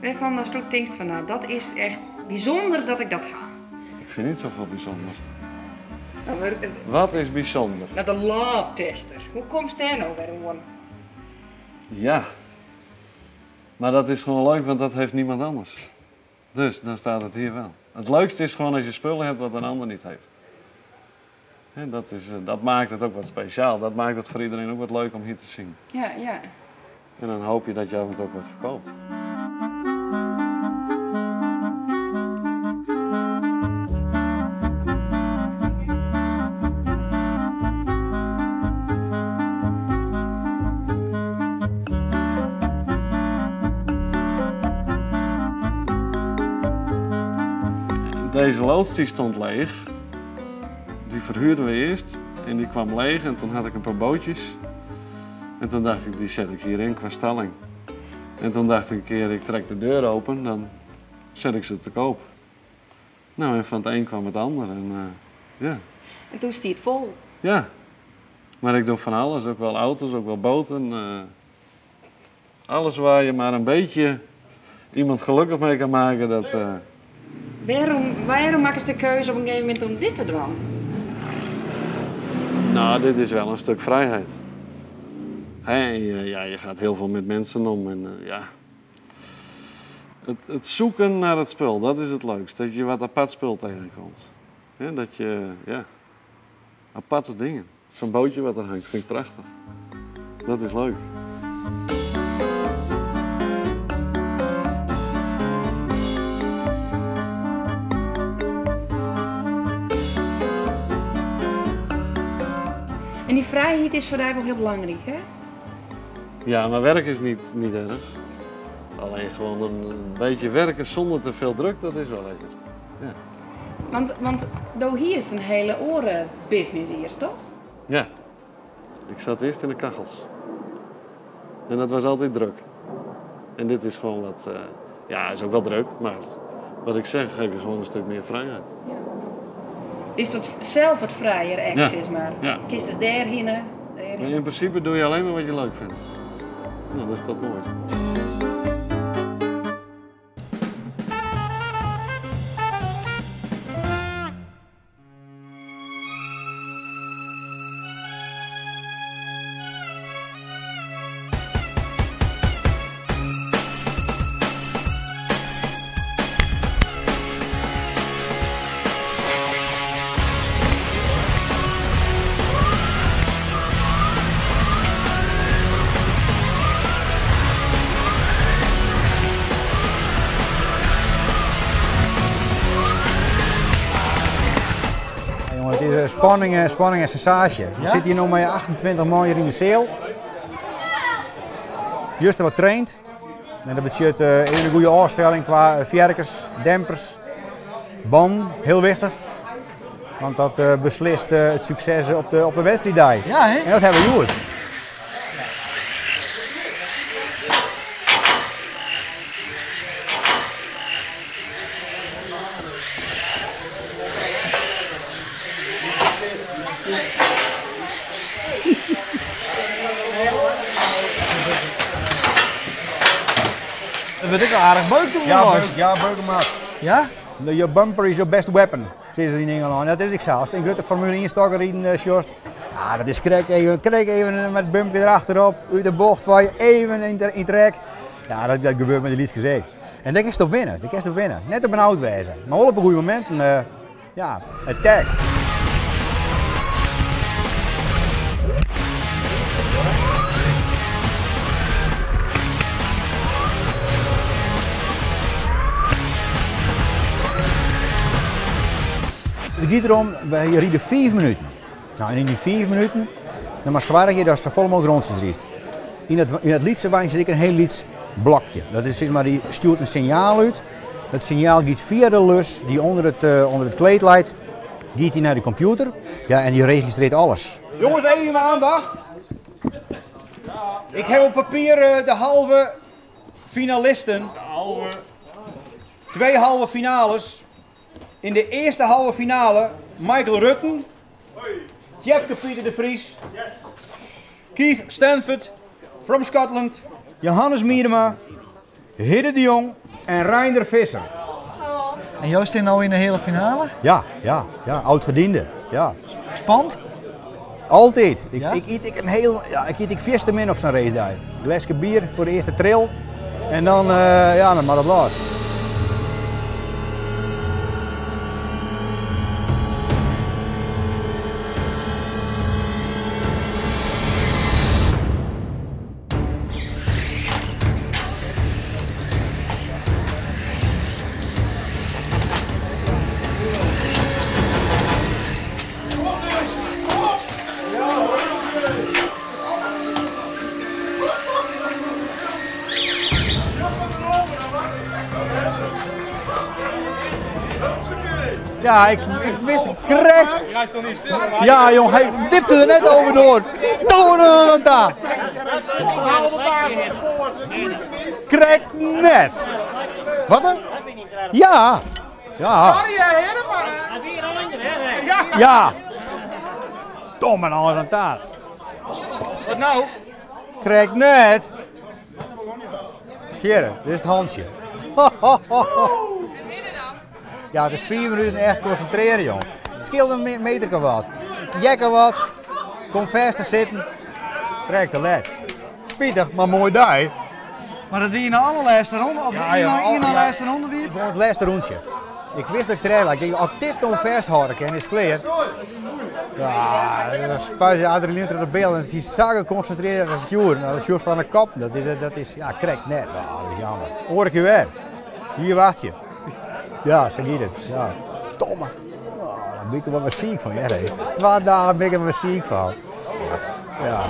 Waarvan als je denkt van nou, dat is echt bijzonder dat ik dat ga. Ik vind niet zoveel bijzonder. Nou, maar, Wat is bijzonder? nou, de love tester. Hoe komt daar nou weer gewoon? Ja. Maar dat is gewoon leuk, want dat heeft niemand anders. Dus dan staat het hier wel. Het leukste is gewoon als je spullen hebt wat een ander niet heeft. En dat maakt het ook wat speciaal. Dat maakt het voor iedereen ook wat leuk om hier te zien. Ja, ja. En dan hoop je dat je af en toe ook wat verkoopt. Deze loods die stond leeg. Die verhuurden we eerst en die kwam leeg en toen had ik een paar bootjes. En toen dacht ik, die zet ik hierin qua stalling. En toen dacht ik een keer, ik trek de deur open, dan zet ik ze te koop. Nou, en van het een kwam het ander en ja. En toen stiet het vol. Ja, maar ik doe van alles, ook wel auto's, ook wel boten. Alles waar je maar een beetje iemand gelukkig mee kan maken, dat... Waarom maken ze de keuze op een gegeven moment om dit te doen? Nou, dit is wel een stuk vrijheid. Ja, je gaat heel veel met mensen om en ja. Het zoeken naar het spul, dat is het leukst. Dat je wat apart spul tegenkomt. Ja, dat je, ja, aparte dingen. Zo'n bootje wat er hangt, vind ik prachtig. Dat is leuk. En die vrijheid is voor jou ook heel belangrijk, hè? Ja, maar werk is niet erg. Alleen gewoon een beetje werken zonder te veel druk, dat is wel lekker. Ja. Want hier is een hele orenbusiness hier, toch? Ja. Ik zat eerst in de kachels. En dat was altijd druk. En dit is gewoon wat... ja, is ook wel druk, maar wat ik zeg, geef je gewoon een stuk meer vrijheid. Ja. Is het zelf het vrijer echt, is maar. Ja. Kies dus daarheen. Maar in principe doe je alleen maar wat je leuk vindt. Nou, dat is het mooiste. Het is spanning en sensage. We zitten hier nu met 28 man hier in de zeel. Juist wat traint. En dat betekent een goede afstelling qua verkers, dempers, banden, heel wichtig. Want dat beslist het succes op de wedstrijd. Ja, hè? En dat hebben we goed. Dat weet ik wel aardig beuk toen Ja, beukenmaat. Ja? Your bumper is your best weapon, zeggen ze in Engeland. Dat is ik zo. Als het een grote Formule 1 stokker in Sjost, ja, dat is krijg even met het bumpje erachterop, uit de bocht waar je even in trek. Ja, dat gebeurt met de liedjes gezegd. En dat is toch winnen, Net op een oud wijze. Maar wel op een goed moment, ja, attack. Het gaat erom, wij rijden 5 minuten. Nou, en in die 5 minuten, dan maar zwaar je dat ze vol mogelijk rondjes riest. In het liedse wijn zit ik een heel lieds blokje. Dat is zeg maar, die stuurt een signaal uit. Het signaal gaat via de lus die onder het kleed leidt, gaat die naar de computer. Ja, en die registreert alles. Jongens, even aandacht. Ik heb op papier de halve finalisten. 2 halve finales. In de eerste halve finale Michael Rutten, Tjepke Pieter de Vries, Keith Stanford from Scotland, Johannes Miedema Hidde de Jong en Reinder Visser. En Joost is nou in de hele finale? Ja, oud-gediende. Ja. Spannend? Altijd. Ja? Ik eet vierste min op zo'n race daar. Een glasje bier voor de eerste trail en dan, dan maar op los. Ja, ik wist, krek. Hij stond niet stil. Ja, jong, hij dipte er net over door. Tonen daar. Krek net. Wat er? Ja. Ja. Ja. Domme nou aan taart. Wat nou? Krek net. Keren, dit is het handje. Ja, het is 4 minuten echt concentreren, jong. Het scheelt een meter wat. Jekken wat, kom vast te zitten, krijg de led. Spietig, maar mooi daar. Maar dat wie je nou allerlaatste ronde? Of Ja, je nou laatste ronde weer? Gewoon het laatste rondje. Ik wist dat ik trail. Ik denk, als ik dit nog vasthouden kan, is klaar. Ja, dan spuit je adrenaline door de beeld en is die zagen geconcentreerd als het joer. Nou, dat is juist aan de kop. Dat is ja, krijg net. Ja, dat is jammer. Hoor ik je weer. Hier wacht je. Ja, zo gaat het. Ja. Domme. Oh, daar ben ik er wel ziek van. Ja, 2 dagen ben ik er wel ziek van. Ja.